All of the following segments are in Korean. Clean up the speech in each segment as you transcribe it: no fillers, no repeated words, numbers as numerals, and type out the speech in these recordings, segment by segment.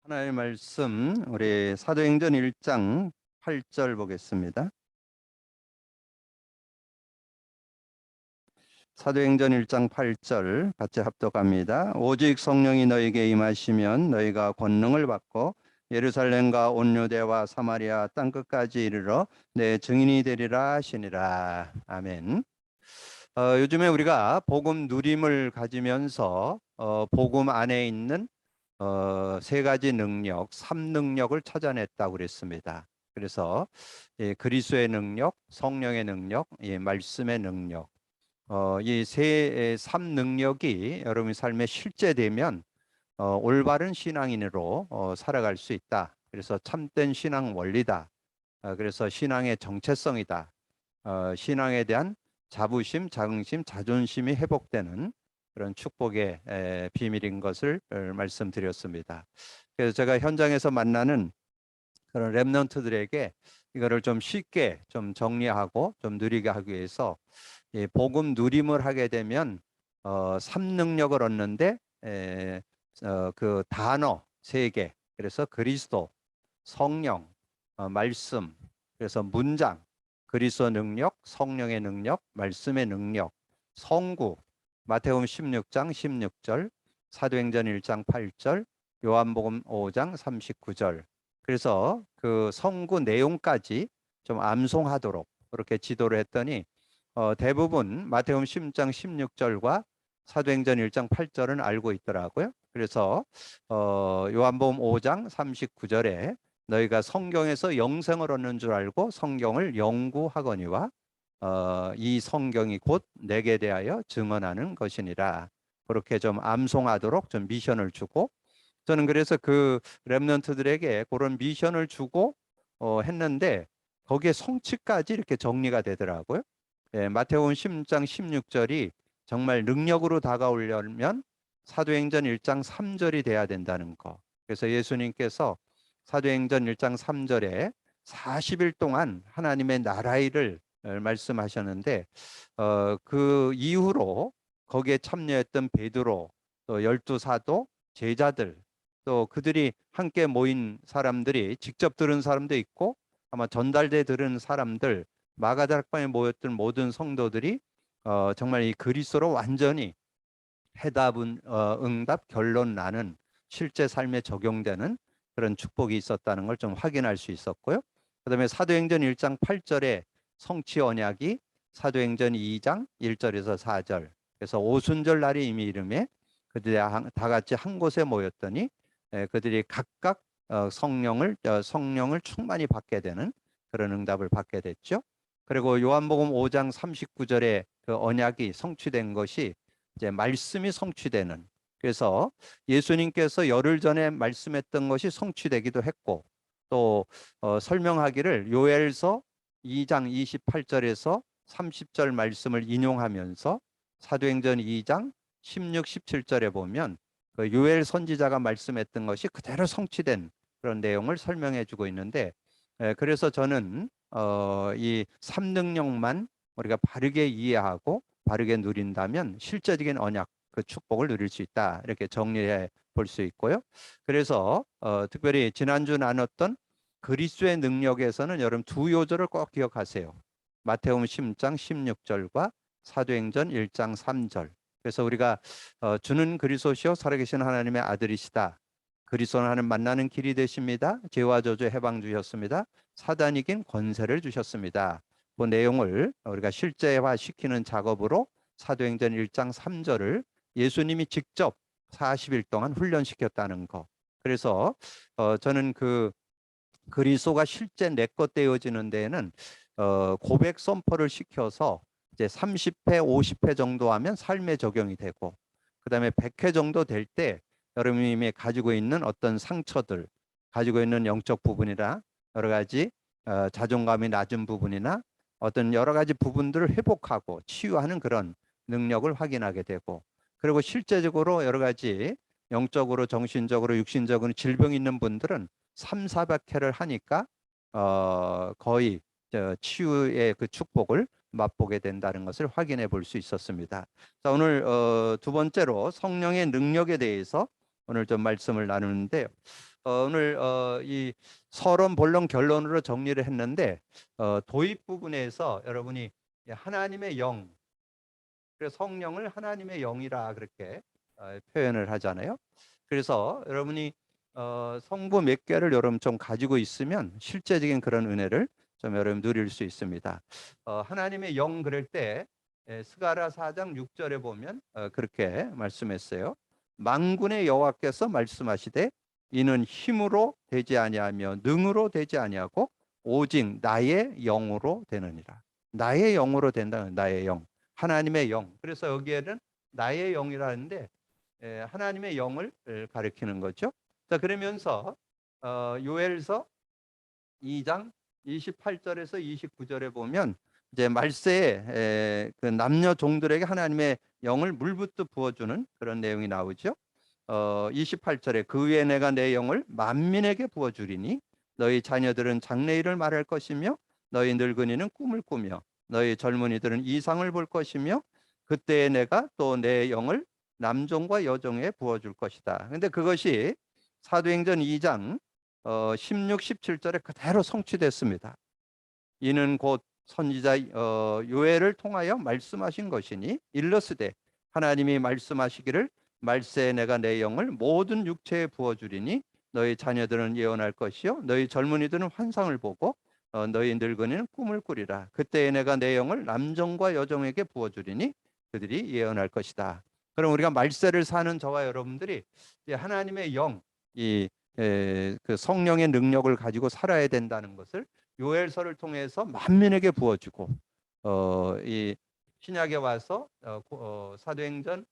하나님의 말씀 우리 사도행전 1장 8절 보겠습니다. 사도행전 1장 8절 같이 합독합니다. 오직 성령이 너에게 임하시면 너희가 권능을 받고 예루살렘과 온 유대와 사마리아 땅끝까지 이르러 내 증인이 되리라 하시니라. 아멘. 요즘에 우리가 복음 누림을 가지면서 복음 안에 있는 세 가지 능력, 3능력을 찾아냈다고 그랬습니다. 그래서 그리스도의 능력, 성령의 능력, 말씀의 능력, 이 3능력이 여러분의 삶에 실제되면 올바른 신앙인으로 살아갈 수 있다. 그래서 참된 신앙 원리다. 그래서 신앙의 정체성이다. 신앙에 대한 자부심, 자긍심, 자존심이 회복되는 그런 축복의 비밀인 것을 말씀드렸습니다. 그래서 제가 현장에서 만나는 그런 렘넌트들에게 이거를 좀 쉽게 좀 정리하고 좀 누리게 하기 위해서 복음 누림을 하게 되면 3능력을 얻는데 그 단어 3개, 그래서 그리스도, 성령, 말씀, 그래서 문장, 그리스도 능력, 성령의 능력, 말씀의 능력, 성구, 마태복음 16장 16절, 사도행전 1장 8절, 요한복음 5장 39절. 그래서 그 성구 내용까지 좀 암송하도록 그렇게 지도를 했더니 대부분 마태복음 10장 16절과 사도행전 1장 8절은 알고 있더라고요. 그래서 요한복음 5장 39절에 너희가 성경에서 영생을 얻는 줄 알고 성경을 연구하거니와 이 성경이 곧 내게 대하여 증언하는 것이니라. 그렇게 좀 암송하도록 좀 미션을 주고, 저는 그래서 그 렘넌트들에게 그런 미션을 주고 했는데 거기에 성취까지 이렇게 정리가 되더라고요. 마태복음 10장 16절이 정말 능력으로 다가오려면 사도행전 1장 3절이 돼야 된다는 거. 그래서 예수님께서 사도행전 1장 3절에 40일 동안 하나님의 나라의 일을 말씀하셨는데 그 이후로 거기에 참여했던 베드로, 또 12사도, 제자들, 또 그들이 함께 모인 사람들이 직접 들은 사람도 있고 아마 전달돼 들은 사람들, 마가다락방에 모였던 모든 성도들이 정말 이 그리스도로 완전히 해답은 응답 결론 나는 실제 삶에 적용되는 그런 축복이 있었다는 걸 좀 확인할 수 있었고요. 그다음에 사도행전 1장 8절에 성취 언약이 사도행전 2장 1절에서 4절. 그래서 오순절 날이 이미 이름에 그들이 다 같이 한 곳에 모였더니 그들이 각각 성령을 충만히 받게 되는 그런 응답을 받게 됐죠. 그리고 요한복음 5장 39절에 그 언약이 성취된 것이 이제 말씀이 성취되는, 그래서 예수님께서 열흘 전에 말씀했던 것이 성취되기도 했고 또 설명하기를 요엘서 2장 28절에서 30절 말씀을 인용하면서 사도행전 2장 16, 17절에 보면 그 요엘 선지자가 말씀했던 것이 그대로 성취된 그런 내용을 설명해 주고 있는데 그래서 저는 이 3능력만 우리가 바르게 이해하고 바르게 누린다면 실제적인 언약, 그 축복을 누릴 수 있다, 이렇게 정리해 볼 수 있고요. 그래서 특별히 지난주 나눴던 그리스도의 능력에서는 여러분 두 요절을 꼭 기억하세요. 마태복음 10장 16절과 사도행전 1장 3절. 그래서 우리가 주는 그리스도시요 살아계신 하나님의 아들이시다. 그리스도는 하나님 만나는 길이 되십니다. 죄와 저주 해방 주셨습니다. 사단 이긴 권세를 주셨습니다. 그 내용을 우리가 실제화시키는 작업으로 사도행전 1장 3절을 예수님이 직접 40일 동안 훈련시켰다는 거. 그래서 저는 그 그리스도가 실제 내 것 되어지는 데에는 고백 선포를 시켜서 이제 30회, 50회 정도 하면 삶에 적용이 되고, 그다음에 100회 정도 될 때 여러분이 가지고 있는 어떤 상처들, 가지고 있는 영적 부분이나 여러 가지 자존감이 낮은 부분이나 어떤 여러 가지 부분들을 회복하고 치유하는 그런 능력을 확인하게 되고, 그리고 실제적으로 여러 가지 영적으로, 정신적으로, 육신적으로 질병이 있는 분들은 3, 400회를 하니까 거의 치유의 그 축복을 맛보게 된다는 것을 확인해 볼 수 있었습니다. 자, 오늘 두 번째로 성령의 능력에 대해서 오늘 좀 말씀을 나누는데요. 오늘 이 서론 본론 결론으로 정리를 했는데 도입 부분에서 여러분이 하나님의 영, 그래서 성령을 하나님의 영이라 그렇게 표현을 하잖아요. 그래서 여러분이 성부 몇 개를 여러분 좀 가지고 있으면 실제적인 그런 은혜를 좀 여러분 누릴 수 있습니다. 하나님의 영 그럴 때 스가랴 4장 6절에 보면 그렇게 말씀했어요. 만군의 여호와께서 말씀하시되 이는 힘으로 되지 아니하며 능으로 되지 아니하고 오직 나의 영으로 되느니라. 나의 영으로 된다는 나의 영. 하나님의 영. 그래서 여기에는 나의 영이라는데 하나님의 영을 가리키는 거죠. 자, 그러면서 요엘서 2장 28절에서 29절에 보면 이제 말세에 그 남녀 종들에게 하나님의 영을 물붓듯 부어주는 그런 내용이 나오죠. 28절에 그 위에 내가 내 영을 만민에게 부어주리니 너희 자녀들은 장래일을 말할 것이며 너희 늙은이는 꿈을 꾸며 너희 젊은이들은 이상을 볼 것이며 그때에 내가 또 내 영을 남종과 여종에 부어줄 것이다. 근데 그것이 사도행전 2장 16, 17절에 그대로 성취됐습니다. 이는 곧 선지자 요엘을 통하여 말씀하신 것이니 일러스되 하나님이 말씀하시기를 말세에 내가 내 영을 모든 육체에 부어주리니 너희 자녀들은 예언할 것이요 너희 젊은이들은 환상을 보고 너희 늙은이는 꿈을 꾸리라. 그때에 내가 내 영을 남종과 여종에게 부어주리니 그들이 예언할 것이다. 그럼 우리가 말세를 사는 저와 여러분들이 하나님의 영, 그 성령의 능력을 가지고 살아야 된다는 것을 요엘서를 통해서 만민에게 부어주고 이 신약에 와서 사도행전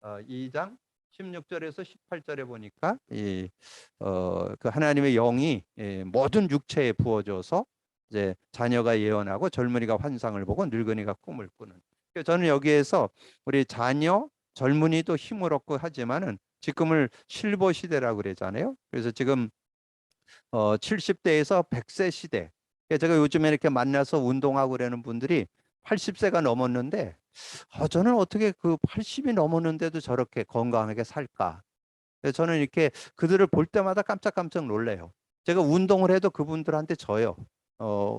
2장 16절에서 18절에 보니까 그 하나님의 영이 모든 육체에 부어져서 이제 자녀가 예언하고 젊은이가 환상을 보고 늙은이가 꿈을 꾸는. 저는 여기에서 우리 자녀 젊은이도 힘을 얻고 하지만은 지금을 실버 시대라고 그러잖아요. 그래서 지금 70대에서 100세 시대. 제가 요즘에 이렇게 만나서 운동하고 그러는 분들이 80세가 넘었는데 저는 어떻게 그 80이 넘었는데도 저렇게 건강하게 살까? 저는 이렇게 그들을 볼 때마다 깜짝깜짝 놀래요. 제가 운동을 해도 그분들한테 져요.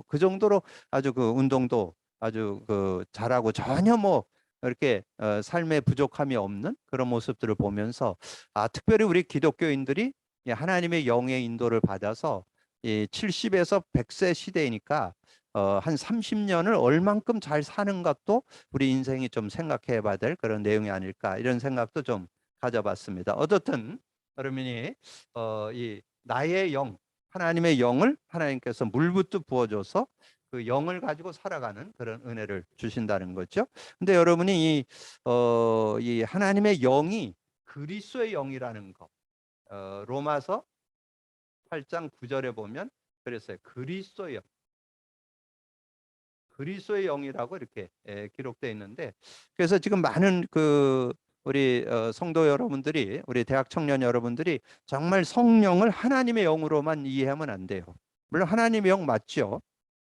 그 정도로 아주 그 운동도 아주 그 잘하고 전혀 뭐 이렇게 삶에 부족함이 없는 그런 모습들을 보면서 특별히 우리 기독교인들이 하나님의 영의 인도를 받아서 이 70에서 100세 시대이니까 한 30년을 얼만큼 잘 사는 것도 우리 인생이 좀 생각해 봐야 될 그런 내용이 아닐까 이런 생각도 좀 가져봤습니다. 어떻든 여러분이 이 나의 영, 하나님의 영을 하나님께서 물붓듯 부어줘서 그 영을 가지고 살아가는 그런 은혜를 주신다는 거죠. 근데 여러분이 이 하나님의 영이 그리스도의 영이라는 거, 로마서 8장 9절에 보면 그랬어요. 그리스도의 영, 그리스도의 영이라고 이렇게 기록되어 있는데, 그래서 지금 많은 그 우리 성도 여러분들이, 우리 대학 청년 여러분들이 정말 성령을 하나님의 영으로만 이해하면 안 돼요. 물론 하나님의 영 맞죠.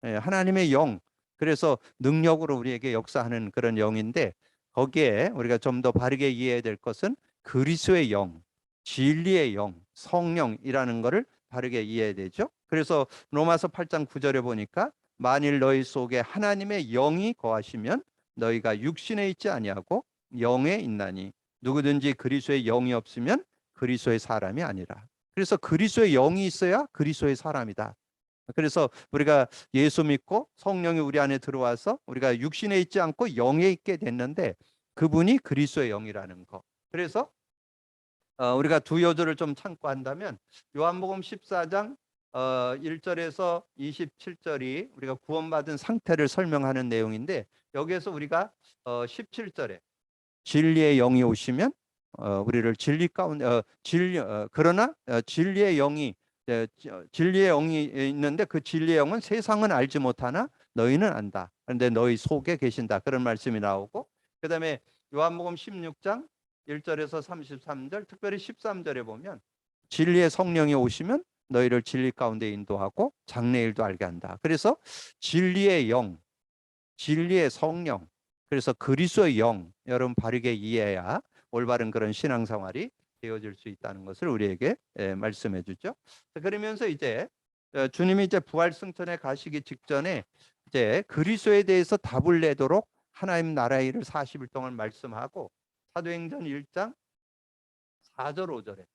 하나님의 영, 그래서 능력으로 우리에게 역사하는 그런 영인데 거기에 우리가 좀 더 바르게 이해해야 될 것은 그리스도의 영, 진리의 영, 성령이라는 것을 바르게 이해해야 되죠. 그래서 로마서 8장 9절에 보니까 만일 너희 속에 하나님의 영이 거하시면 너희가 육신에 있지 아니하고 영에 있나니 누구든지 그리스도의 영이 없으면 그리스도의 사람이 아니라. 그래서 그리스도의 영이 있어야 그리스도의 사람이다. 그래서 우리가 예수 믿고 성령이 우리 안에 들어와서 우리가 육신에 있지 않고 영에 있게 됐는데 그분이 그리스도의 영이라는 거. 그래서 우리가 두 요절을 좀 참고한다면 요한복음 14장 1절에서 27절이 우리가 구원받은 상태를 설명하는 내용인데 여기에서 우리가 17절에 진리의 영이 오시면 우리를 진리 가운데 그러나 진리의 영이 진리의 영이 있는데 그 진리의 영은 세상은 알지 못하나 너희는 안다. 그런데 너희 속에 계신다. 그런 말씀이 나오고 그다음에 요한복음 16장 1절에서 33절 특별히 13절에 보면 진리의 성령이 오시면 너희를 진리 가운데 인도하고 장래일도 알게 한다. 그래서 진리의 영, 진리의 성령, 그래서 그리스도의 영 여러분 바르게 이해해야 올바른 그런 신앙생활이 되어질 수 있다는 것을 우리에게 말씀해 주죠. 그러면서 이제 주님이 이제 부활 승천에 가시기 직전에 이제 그리스도에 대해서 답을 내도록 하나님 나라의 일을 40일 동안 말씀하고 사도행전 1장 4절 5절에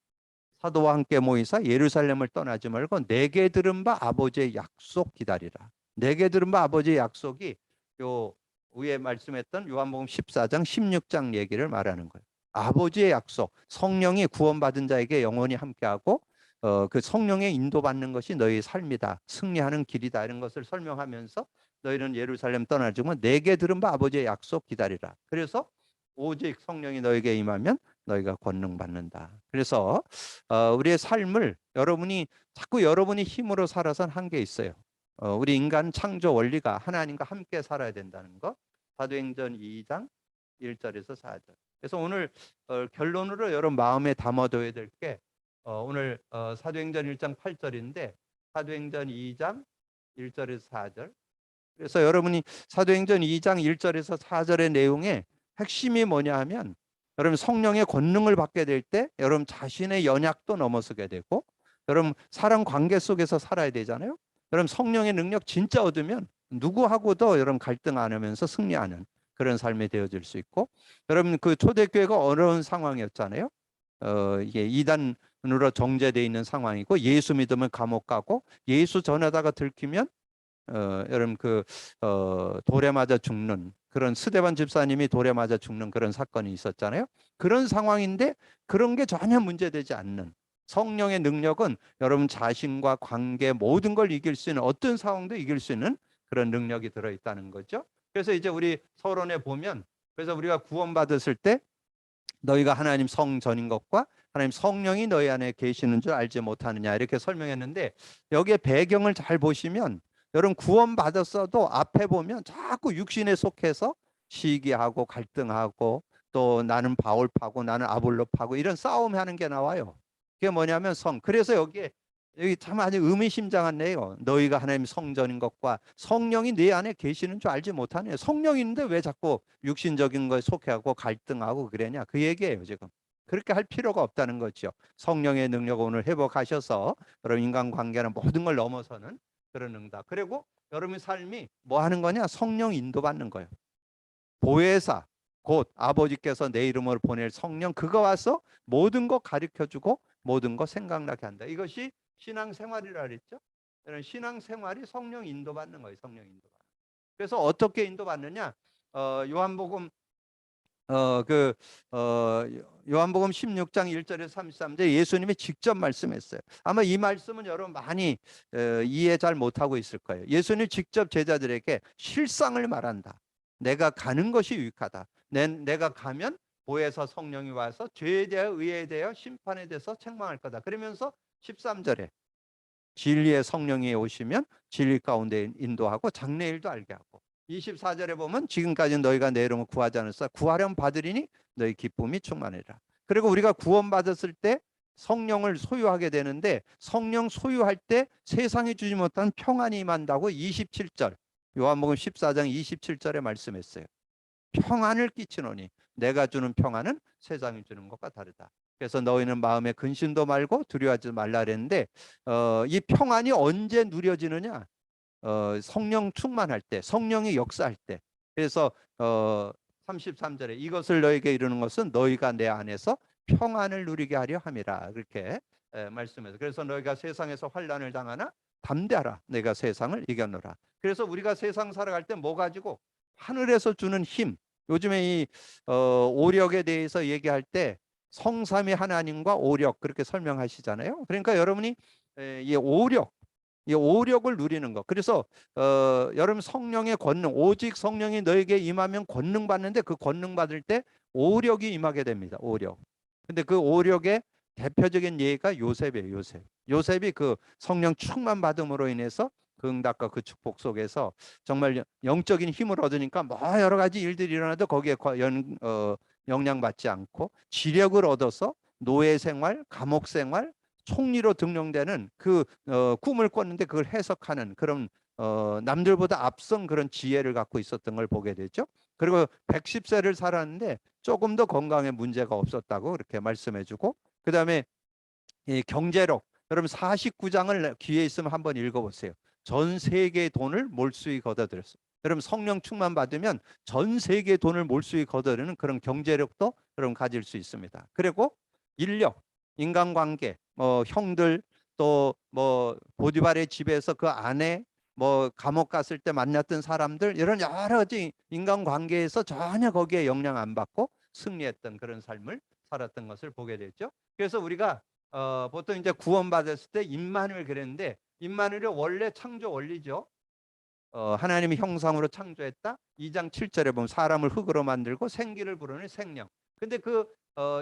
사도와 함께 모이사 예루살렘을 떠나지 말고 내게 들은 바 아버지의 약속 기다리라. 내게 들은 바 아버지의 약속이 요 위에 말씀했던 요한복음 14장 16장 얘기를 말하는 거예요. 아버지의 약속, 성령이 구원받은 자에게 영원히 함께하고 그 성령의 인도받는 것이 너희의 삶이다. 승리하는 길이다. 이런 것을 설명하면서 너희는 예루살렘 떠나지 말고 내게 들은 바 아버지의 약속 기다리라. 그래서 오직 성령이 너에게 임하면 너희가 권능 받는다. 그래서 우리의 삶을 자꾸 여러분이 힘으로 살아선 한계 있어요. 우리 인간 창조 원리가 하나님과 함께 살아야 된다는 거. 사도행전 2장 1절에서 4절. 그래서 오늘 결론으로 여러분 마음에 담아둬야 될 게 오늘 사도행전 1장 8절인데 사도행전 2장 1절에서 4절. 그래서 여러분이 사도행전 2장 1절에서 4절의 내용에 핵심이 뭐냐 하면 여러분 성령의 권능을 받게 될 때 여러분 자신의 연약도 넘어서게 되고 여러분 사람 관계 속에서 살아야 되잖아요. 여러분 성령의 능력 진짜 얻으면 누구하고도 여러분 갈등 안 하면서 승리하는 그런 삶이 되어질 수 있고 여러분 그 초대교회가 어려운 상황이었잖아요. 이게 이단으로 정죄되어 있는 상황이고 예수 믿으면 감옥 가고 예수 전하다가 들키면 여러분 돌에 맞아 죽는 그런 스데반 집사님이 돌에 맞아 죽는 그런 사건이 있었잖아요. 그런 상황인데 그런 게 전혀 문제되지 않는 성령의 능력은 여러분 자신과 관계 모든 걸 이길 수 있는 어떤 상황도 이길 수 있는 그런 능력이 들어있다는 거죠. 그래서 이제 우리 서론에 보면 그래서 우리가 구원받았을 때 너희가 하나님 성전인 것과 하나님 성령이 너희 안에 계시는 줄 알지 못하느냐 이렇게 설명했는데 여기에 배경을 잘 보시면 여러분 구원받았어도 앞에 보면 자꾸 육신에 속해서 시기하고 갈등하고 또 나는 바울파고 나는 아볼로파고 이런 싸움하는 게 나와요. 그게 뭐냐면 그래서 여기 참 아주 의미심장한 내용. 너희가 하나님 성전인 것과 성령이 네 안에 계시는 줄 알지 못하네. 성령인데 왜 자꾸 육신적인 거에 속해하고 갈등하고 그러냐. 그 얘기예요 지금. 그렇게 할 필요가 없다는 거죠. 성령의 능력을 오늘 회복하셔서 여러분 인간관계는 모든 걸 넘어서는 그런 응답. 그리고 여러분의 삶이 뭐 하는 거냐? 성령 인도받는 거예요. 보혜사 곧 아버지께서 내 이름으로 보낼 성령 그거 와서 모든 거 가르쳐주고 모든 거 생각나게 한다. 이것이 신앙생활이라 그랬죠. 신앙생활이 성령 인도받는 거예요. 성령 인도받는. 그래서 어떻게 인도받느냐? 요한복음 요한복음 16장 1절에서 33절 예수님이 직접 말씀했어요. 아마 이 말씀은 여러분 많이 이해 잘 못하고 있을 거예요. 예수님 직접 제자들에게 실상을 말한다. 내가 가는 것이 유익하다. 내가 가면 보혜사 성령이 와서 죄에 대하여 의에 대하여 심판에 대해서 책망할 거다. 그러면서 13절에 진리의 성령이 오시면 진리 가운데 인도하고 장래일도 알게 하고 24절에 보면 지금까지 너희가 내 이름을 구하지 않았어 구하렴 받으리니 너희 기쁨이 충만해라. 그리고 우리가 구원받았을 때 성령을 소유하게 되는데 성령 소유할 때 세상이 주지 못한 평안이 임한다고 27절 요한복음 14장 27절에 말씀했어요. 평안을 끼치노니 내가 주는 평안은 세상이 주는 것과 다르다. 그래서 너희는 마음에 근심도 말고 두려워하지 말라 그랬는데 이 평안이 언제 누려지느냐? 성령 충만할 때, 성령이 역사할 때. 그래서 33절에 이것을 너에게 이루는 것은 너희가 내 안에서 평안을 누리게 하려 함이라. 그렇게 말씀해서 그래서 너희가 세상에서 환난을 당하나 담대하라. 내가 세상을 이겨노라. 그래서 우리가 세상 살아갈 때 뭐 가지고 하늘에서 주는 힘. 요즘에 이 오력에 대해서 얘기할 때 성삼위 하나님과 오력 그렇게 설명하시잖아요. 그러니까 여러분이 이 오력을 누리는 것. 그래서 여러분 성령의 권능, 오직 성령이 너에게 임하면 권능 받는데 그 권능 받을 때 오력이 임하게 됩니다. 오력. 근데 그 오력의 대표적인 예가 요셉이에요. 요셉이 그 성령 충만 받음으로 인해서 그 응답과 그 축복 속에서 정말 영적인 힘을 얻으니까 뭐 여러 가지 일들이 일어나도 거기에 영향받지 않고 지력을 얻어서 노예 생활, 감옥 생활, 총리로 등용되는 그 꿈을 꿨는데 그걸 해석하는 그런 남들보다 앞선 그런 지혜를 갖고 있었던 걸 보게 되죠. 그리고 110세를 살았는데 조금 더 건강에 문제가 없었다고 그렇게 말씀해주고 그다음에 이 경제력. 여러분 49장을 기회 있으면 한번 읽어보세요. 전 세계의 돈을 몰수히 걷어들였어요. 여러분 성령 충만 받으면 전 세계의 돈을 몰수히 걷어들이는 그런 경제력도 여러분 가질 수 있습니다. 그리고 인력, 인간관계, 뭐 형들, 또 뭐 보디발의 집에서 그 안에 뭐 감옥 갔을 때 만났던 사람들, 이런 여러 가지 인간관계에서 전혀 거기에 영향 안 받고 승리했던 그런 삶을 살았던 것을 보게 되죠. 그래서 우리가 보통 이제 구원받았을 때 임마누엘 그랬는데, 임마누엘이 원래 창조 원리죠. 하나님의 형상으로 창조했다. 2장 7절에 보면 사람을 흙으로 만들고 생기를 부르는 생명. 근데 그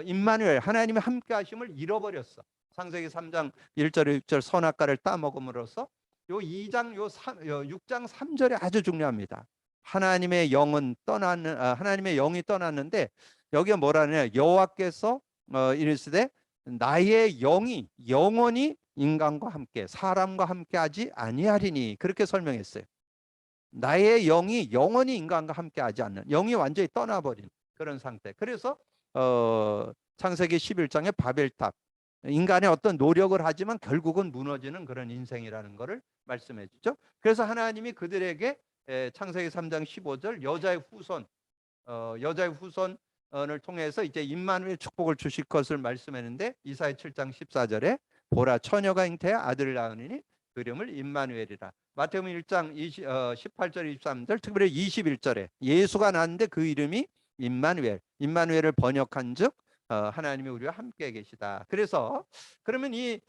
임마누엘 하나님의 함께 하심을 잃어버렸어. 창세기 3장 1절 6절 선악과를 따먹음으로써 요 2장 요 6장 3절에 아주 중요합니다. 하나님의 영은 떠나는 하나님의 영이 떠났는데, 여기가 뭐라냐? 여호와께서 이르시되 나의 영이 영원히 인간과 함께 사람과 함께 하지 아니하리니, 그렇게 설명했어요. 나의 영이 영원히 인간과 함께 하지 않는, 영이 완전히 떠나버린 그런 상태. 그래서 창세기 11장의 바벨탑, 인간의 어떤 노력을 하지만 결국은 무너지는 그런 인생이라는 것을 말씀해 주죠. 그래서 하나님이 그들에게 창세기 3장 15절 여자의 후손, 여자의 후손을 통해서 이제 임마누엘 축복을 주실 것을 말씀했는데, 이사야 7장 14절에 보라 처녀가 잉태해 아들을 낳으니 그 이름을 임마누엘이라. 마태복음 1장 18절 23절, 특별히 21절에 예수가 낳았는데 그 이름이 임마누엘, 임마누엘을 번역한즉 하나님이 우리와 함께 계시다. 그래서 그러면 이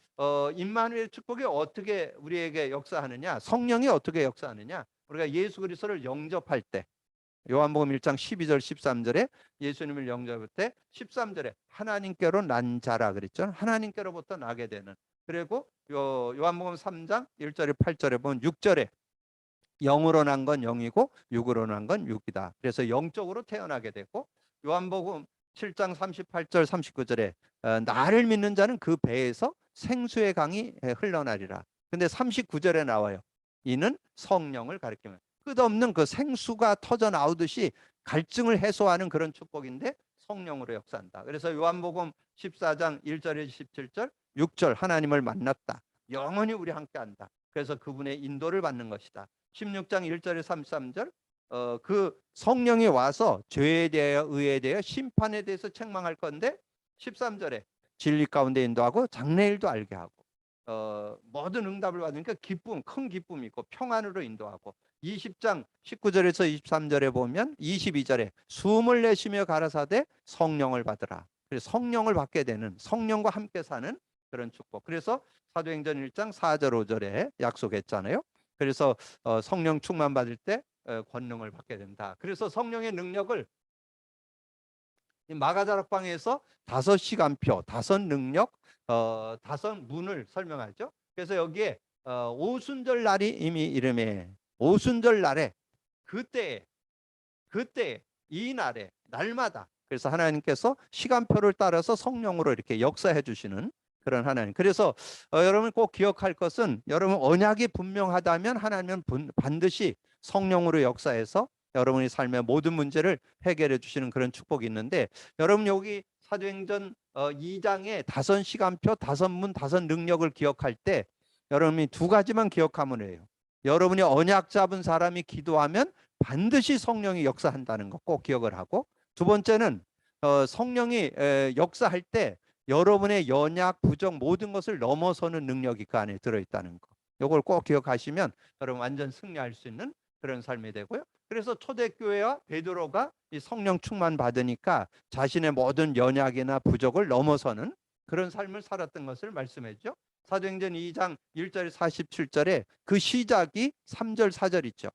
임마누엘 축복이 어떻게 우리에게 역사하느냐, 성령이 어떻게 역사하느냐, 우리가 예수 그리스도를 영접할 때, 요한복음 1장 12절 13절에 예수님을 영접할 때 13절에 하나님께로 난 자라 그랬죠. 하나님께로부터 나게 되는. 그리고 요한복음 3장 1절에 8절에 보면 6절에 영으로 난 건 영이고 육으로 난 건 육이다. 그래서 영적으로 태어나게 되고, 요한복음 7장 38절 39절에 나를 믿는 자는 그 배에서 생수의 강이 흘러나리라. 근데 39절에 나와요. 이는 성령을 가리키면 끝없는 그 생수가 터져 나오듯이 갈증을 해소하는 그런 축복인데 성령으로 역사한다. 그래서 요한복음 14장 1절에 17절 6절 하나님을 만났다. 영원히 우리 함께한다. 그래서 그분의 인도를 받는 것이다. 16장 1절에 33절 그 성령이 와서 죄에 대하여 의에 대하여 심판에 대해서 책망할 건데, 13절에 진리 가운데 인도하고 장래일도 알게 하고 모든 응답을 받으니까 기쁨, 큰 기쁨이 있고 평안으로 인도하고, 20장 19절에서 23절에 보면 22절에 숨을 내쉬며 가라사대 성령을 받으라. 그래서 성령을 받게 되는, 성령과 함께 사는 그런 축복. 그래서 사도행전 1장 4절 5절에 약속했잖아요. 그래서 성령 충만 받을 때 권능을 받게 된다. 그래서 성령의 능력을 마가다락방에서 5시간표, 5능력, 5문을 설명하죠. 그래서 여기에 오순절 날이 이미 이름에, 오순절 날에 그때 이 날에 날마다, 그래서 하나님께서 시간표를 따라서 성령으로 이렇게 역사해 주시는 그런 하나님. 그래서 여러분 꼭 기억할 것은, 여러분 언약이 분명하다면 하나님은 반드시 성령으로 역사해서 여러분의 삶의 모든 문제를 해결해 주시는 그런 축복이 있는데, 여러분 여기 사도행전 2장의 5시간표, 5문, 5능력을 기억할 때 여러분이 두 가지만 기억하면 해요. 여러분이 언약 잡은 사람이 기도하면 반드시 성령이 역사한다는 거 꼭 기억을 하고, 두 번째는 성령이 역사할 때 여러분의 연약, 부정 모든 것을 넘어서는 능력이 그 안에 들어있다는 거, 이걸 꼭 기억하시면 여러분 완전 승리할 수 있는 그런 삶이 되고요. 그래서 초대교회와 베드로가 이 성령 충만 받으니까 자신의 모든 연약이나 부족을 넘어서는 그런 삶을 살았던 것을 말씀했죠. 사도행전 2장 1절 47절에 그 시작이 3절 4절 있죠.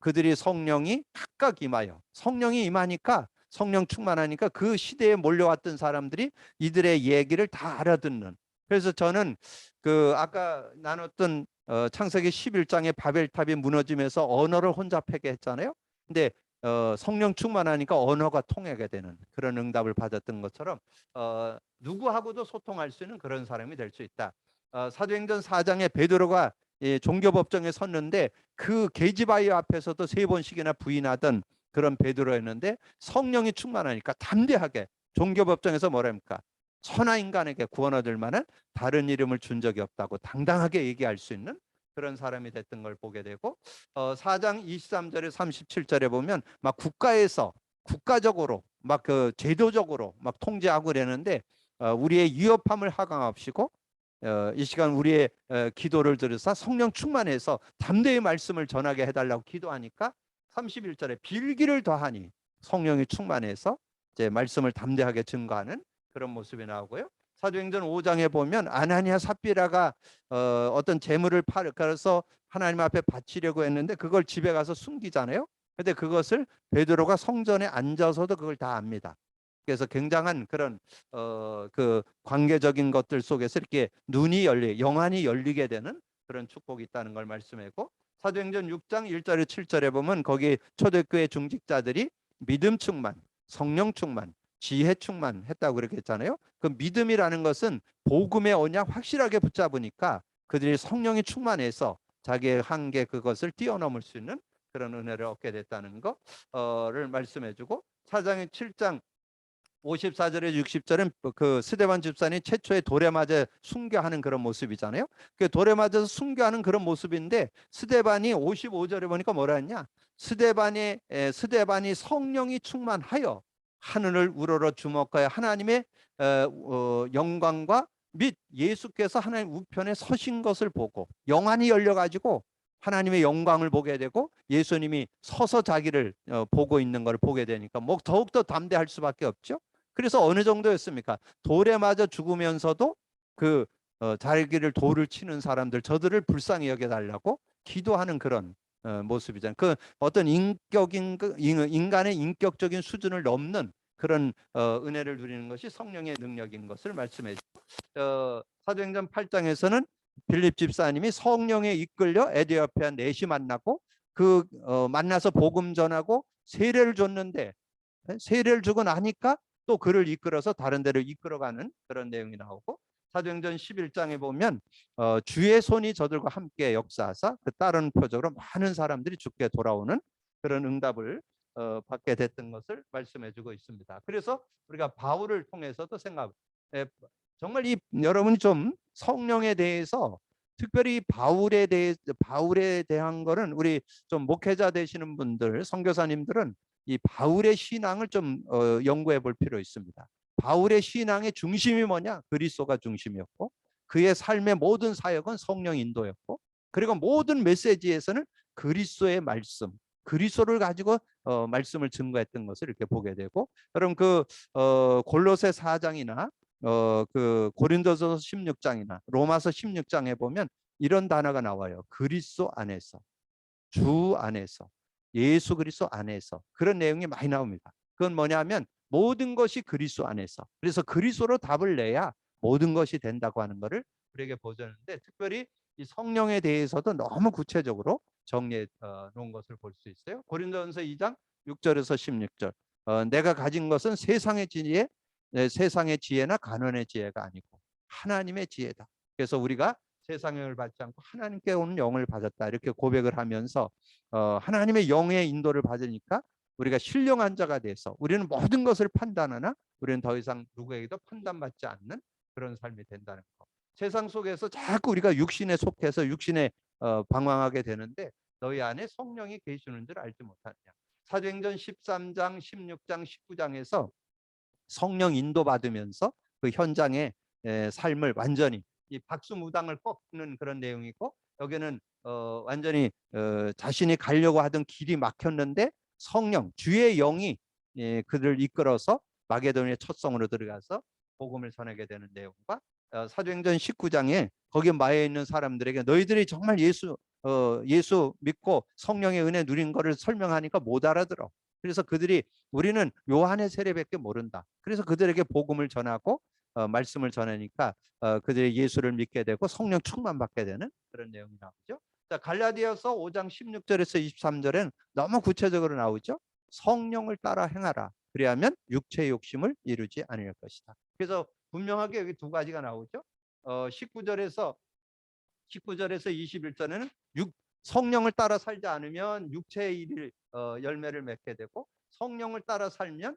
그들이 성령이 각각 임하여, 성령이 임하니까, 성령 충만하니까 그 시대에 몰려왔던 사람들이 이들의 얘기를 다 알아듣는. 그래서 저는 그 아까 나눴던 창세기 11장의 바벨탑이 무너지면서 언어를 혼잡하게 했잖아요. 근데 성령 충만하니까 언어가 통하게 되는 그런 응답을 받았던 것처럼 누구하고도 소통할 수 있는 그런 사람이 될 수 있다. 사도행전 4장에 베드로가 종교법정에 섰는데 그 계집아이 앞에서도 3번씩이나 부인하던 그런 베드로였는데, 성령이 충만하니까 담대하게 종교법정에서 뭐랍니까? 천하 인간에게 구원 얻을 만한 다른 이름을 준 적이 없다고 당당하게 얘기할 수 있는 그런 사람이 됐던 걸 보게 되고 4장 23절에 37절에 보면 막 국가에서 국가적으로 막 그 제도적으로 막 통제하고 그러는데 우리의 위협함을 하강합시고 이 시간 우리의 기도를 들으사 성령 충만해서 담대히 말씀을 전하게 해달라고 기도하니까 31절에 빌기를 더하니 성령이 충만해서 이제 말씀을 담대하게 증거하는 그런 모습이 나오고요. 사도행전 5장에 보면 아나니아 삽비라가 어떤 재물을 팔아서 하나님 앞에 바치려고 했는데 그걸 집에 가서 숨기잖아요. 근데 그것을 베드로가 성전에 앉아서도 그걸 다 압니다. 그래서 굉장한 그런 그 관계적인 것들 속에서 이렇게 눈이 영안이 열리게 되는 그런 축복이 있다는 걸 말씀했고 사도행전 6장 1절에 7절에 보면 거기 초대교회 중직자들이 믿음 충만, 성령 충만, 지혜 충만했다고 그렇게 했잖아요. 그 믿음이라는 것은 복음의 언약 확실하게 붙잡으니까 그들이 성령이 충만해서 자기의 한계 그것을 뛰어넘을 수 있는 그런 은혜를 얻게 됐다는 거를 말씀해주고 7장 54절에 60절은 그 스데반 집사님 최초의 돌에 맞아 순교하는 그런 모습이잖아요. 그 돌에 맞아서 순교하는 그런 모습인데 스데반이 55절에 보니까 뭐라 했냐? 스데반이 성령이 충만하여 하늘을 우러러 주목하여 하나님의 영광과 및 예수께서 하나님 우편에 서신 것을 보고 영안이 열려 가지고 하나님의 영광을 보게 되고 예수님이 서서 자기를 보고 있는 걸 보게 되니까 뭐 더욱더 담대할 수밖에 없죠. 그래서 어느 정도였습니까? 돌에 맞아 죽으면서도 그 자기를 돌을 치는 사람들 저들을 불쌍히 여겨달라고 기도하는 그런 모습이잖아요. 그 어떤 인간의 인격적인 수준을 넘는 그런 은혜를 누리는 것이 성령의 능력인 것을 말씀해 주죠. 사도행전 8장에서는 빌립 집사님이 성령에 이끌려 에디오피아 넷이 만나고 그 만나서 복음 전하고 세례를 줬는데 세례를 주고 나니까 또 그를 이끌어서 다른 데를 이끌어가는 그런 내용이 나오고 사도행전 11장에 보면 주의 손이 저들과 함께 역사하사 그 다른 표적으로 많은 사람들이 죽게 돌아오는 그런 응답을 받게 됐던 것을 말씀해주고 있습니다. 그래서 우리가 바울을 통해서도 정말 여러분이 좀 성령에 대해서 특별히 바울에 대한 거는 우리 좀 목회자 되시는 분들 선교사님들은 이 바울의 신앙을 좀 연구해 볼 필요 있습니다. 바울의 신앙의 중심이 뭐냐? 그리스도가 중심이었고 그의 삶의 모든 사역은 성령 인도였고 그리고 모든 메시지에서는 그리스도의 말씀, 그리스도를 가지고 말씀을 증거했던 것을 이렇게 보게 되고 여러분 그 골로새 4장이나 그 고린도서 16장이나 로마서 16장에 보면 이런 단어가 나와요. 그리스도 안에서, 주 안에서, 예수 그리스도 안에서 그런 내용이 많이 나옵니다. 그건 뭐냐면 모든 것이 그리스도 안에서. 그래서 그리스도로 답을 내야 모든 것이 된다고 하는 것을 우리에게 보여주는데 특별히 이 성령에 대해서도 너무 구체적으로 정리해 놓은 것을 볼 수 있어요. 고린도전서 2장 6절에서 16절. 내가 가진 것은 세상의 지혜나 간원의 지혜가 아니고 하나님의 지혜다. 그래서 우리가 세상의 영을 받지 않고 하나님께 오는 영을 받았다 이렇게 고백을 하면서 하나님의 영의 인도를 받으니까 우리가 신령한 자가 돼서 우리는 모든 것을 판단하나 우리는 더 이상 누구에게도 판단받지 않는 그런 삶이 된다는 거. 세상 속에서 자꾸 우리가 육신에 속해서 육신에 방황하게 되는데 너희 안에 성령이 계시는 줄 알지 못하느냐. 사도행전 13장, 16장, 19장에서 성령 인도받으면서 그 현장의 삶을 완전히 이 박수무당을 꺾는 그런 내용이고 여기는 완전히 자신이 가려고 하던 길이 막혔는데 성령 주의 영이 그들을 이끌어서 마게도니아 첫 성으로 들어가서 복음을 전하게 되는 내용과 사도행전 19장에 거기 마에 있는 사람들에게 너희들이 정말 예수 믿고 성령의 은혜 누린 거를 설명하니까 못 알아들어. 그래서 그들이 우리는 요한의 세례밖에 모른다. 그래서 그들에게 복음을 전하고 말씀을 전하니까 그들이 예수를 믿게 되고 성령 충만 받게 되는 그런 내용이 나오죠. 자, 갈라디아서 5장 16절에서 23절에는 너무 구체적으로 나오죠. 성령을 따라 행하라. 그리하면 육체의 욕심을 이루지 않을 것이다. 그래서 분명하게 여기 두 가지가 나오죠. 19절에서 21절에는 성령을 따라 살지 않으면 육체의 열매를 맺게 되고 성령을 따라 살면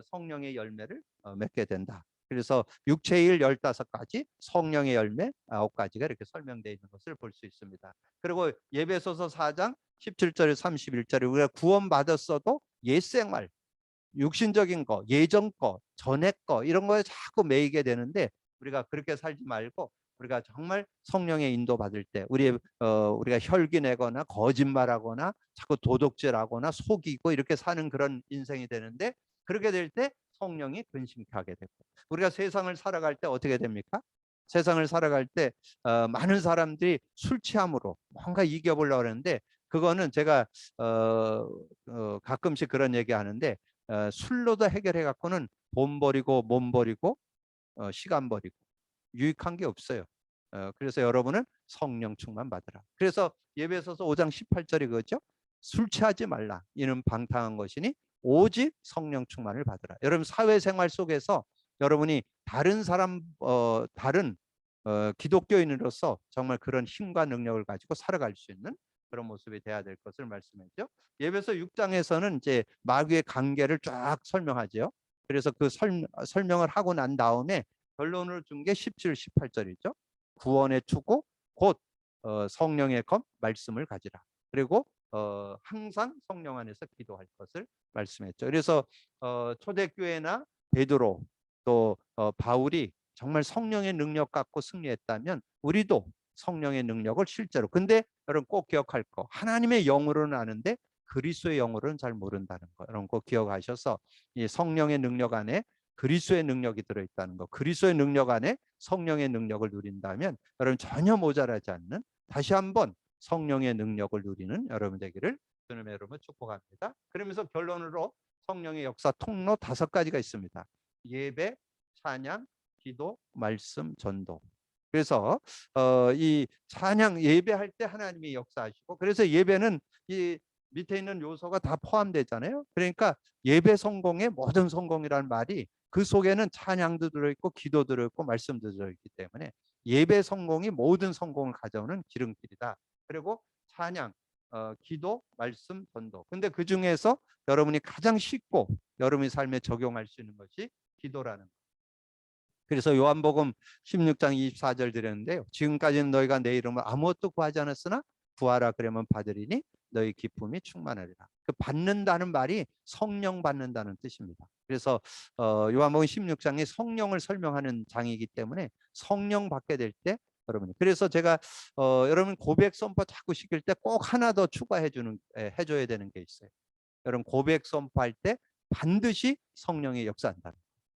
성령의 열매를 맺게 된다. 그래서 육체의 일 15가지, 성령의 열매 9가지가 이렇게 설명되어 있는 것을 볼 수 있습니다. 그리고 예배소서 4장 17절에 31절에 우리가 구원받았어도 옛생활, 육신적인 거, 예전 거, 전에 거 이런 거에 자꾸 매이게 되는데 우리가 그렇게 살지 말고 우리가 정말 성령의 인도 받을 때 우리가 혈기 내거나 거짓말하거나 자꾸 도덕질하거나 속이고 이렇게 사는 그런 인생이 되는데 그렇게 될 때 성령이 근심케 하게 되고 우리가 세상을 살아갈 때 어떻게 됩니까? 세상을 살아갈 때 많은 사람들이 술 취함으로 뭔가 이겨보려고 하는데 그거는 제가 가끔씩 그런 얘기 하는데 술로도 해결해 갖고는 돈 버리고 몸 버리고 시간 버리고 유익한 게 없어요. 그래서 여러분은 성령 충만 받으라. 그래서 예배소서 5장 18절이 그거죠. 술 취하지 말라. 이는 방탕한 것이니 오직 성령 충만을 받으라. 여러분 사회생활 속에서 여러분이 다른 사람 다른 기독교인으로서 정말 그런 힘과 능력을 가지고 살아갈 수 있는 그런 모습이 돼야 될 것을 말씀했죠. 예배서 6장에서는 이제 마귀의 관계를 쫙 설명하죠. 그래서 그 설명을 하고 난 다음에 결론을 준 게 17, 18절이죠. 구원의 추구 곧 성령의 검 말씀을 가지라. 그리고 항상 성령 안에서 기도할 것을 말씀했죠. 그래서 초대교회나 베드로 또 바울이 정말 성령의 능력 갖고 승리했다면 우리도 성령의 능력을 실제로 근데 여러분 꼭 기억할 거 하나님의 영으로는 아는데 그리스도의 영으로는 잘 모른다는 거 여러분 꼭 기억하셔서 이 성령의 능력 안에 그리스도의 능력이 들어있다는 거 그리스도의 능력 안에 성령의 능력을 누린다면 여러분 전혀 모자라지 않는 다시 한번 성령의 능력을 누리는 여러분 되기를 주님의 이름으로 축복합니다. 그러면서 결론으로 성령의 역사 통로 5가지가 있습니다. 예배, 찬양, 기도, 말씀, 전도. 그래서 이 찬양 예배할 때 하나님이 역사하시고 그래서 예배는 이 밑에 있는 요소가 다 포함되잖아요. 그러니까 예배 성공의 모든 성공이라는 말이 그 속에는 찬양도 들어있고 기도도 들어있고 말씀도 들어있기 때문에 예배 성공이 모든 성공을 가져오는 기름길이다. 그리고 찬양, 기도, 말씀, 전도. 근데 그 중에서 여러분이 가장 쉽고 여러분의 삶에 적용할 수 있는 것이 기도라는 거예요. 그래서 요한복음 16장 24절 드렸는데요. 지금까지는 너희가 내 이름을 아무것도 구하지 않았으나 구하라 그러면 받으리니 너희 기쁨이 충만하리라. 그 받는다는 말이 성령 받는다는 뜻입니다. 그래서 요한복음 16장이 성령을 설명하는 장이기 때문에 성령 받게 될 때 여러분 그래서 제가 여러분 고백 선포 자꾸 시킬 때 꼭 하나 더 추가해 해줘야 되는 게 있어요. 여러분 고백 선포할 때 반드시 성령이 역사한다.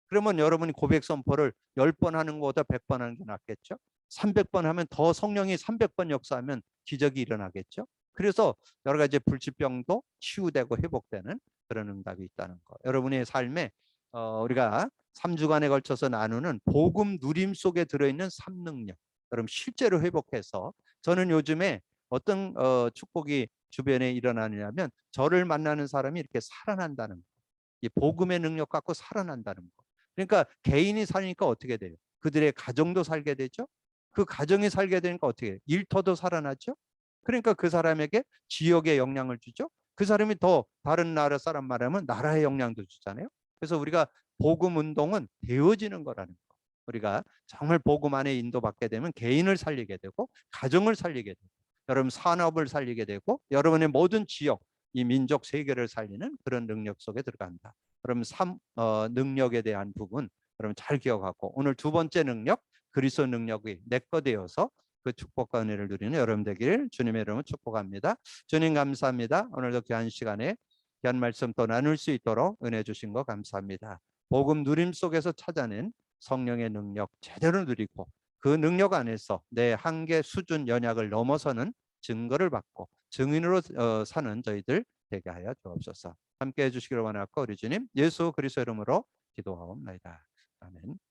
그러면 여러분이 고백 선포를 10번 하는 것보다 100번 하는 게 낫겠죠. 300번 하면 더 성령이 300번 역사하면 기적이 일어나겠죠. 그래서 여러 가지 불치병도 치유되고 회복되는 그런 응답이 있다는 거. 여러분의 삶에 우리가 3주간에 걸쳐서 나누는 복음 누림 속에 들어있는 3능력. 여러분 실제로 회복해서 저는 요즘에 어떤 축복이 주변에 일어나느냐면 저를 만나는 사람이 이렇게 살아난다는 거. 이 복음의 능력 갖고 살아난다는 거. 그러니까 개인이 살니까 어떻게 돼요? 그들의 가정도 살게 되죠. 그 가정이 살게 되니까 어떻게 해요? 일터도 살아나죠. 그러니까 그 사람에게 지역에 영향을 주죠. 그 사람이 더 다른 나라 사람 말하면 나라의 영향도 주잖아요. 그래서 우리가 복음 운동은 되어지는 거라는 거. 우리가 정말 복음 안에 인도받게 되면 개인을 살리게 되고 가정을 살리게 되고 여러분 산업을 살리게 되고 여러분의 모든 지역 이 민족 세계를 살리는 그런 능력 속에 들어간다. 그럼 능력에 대한 부분 여러분 잘 기억하고 오늘 두 번째 능력 그리스도 능력이 내 거 되어서 그 축복과 은혜를 누리는 여러분 되기를 주님의 이름으로 축복합니다. 주님 감사합니다. 오늘도 귀한 시간에 귀한 말씀 또 나눌 수 있도록 은혜 주신 거 감사합니다. 복음 누림 속에서 찾아낸 성령의 능력 제대로 누리고 그 능력 안에서 내 한계 수준 연약을 넘어서는 증거를 받고 증인으로 사는 저희들 되게 하여 주옵소서. 함께 해주시기를 원하고 우리 주님 예수 그리스도 이름으로 기도하옵나이다. 아멘.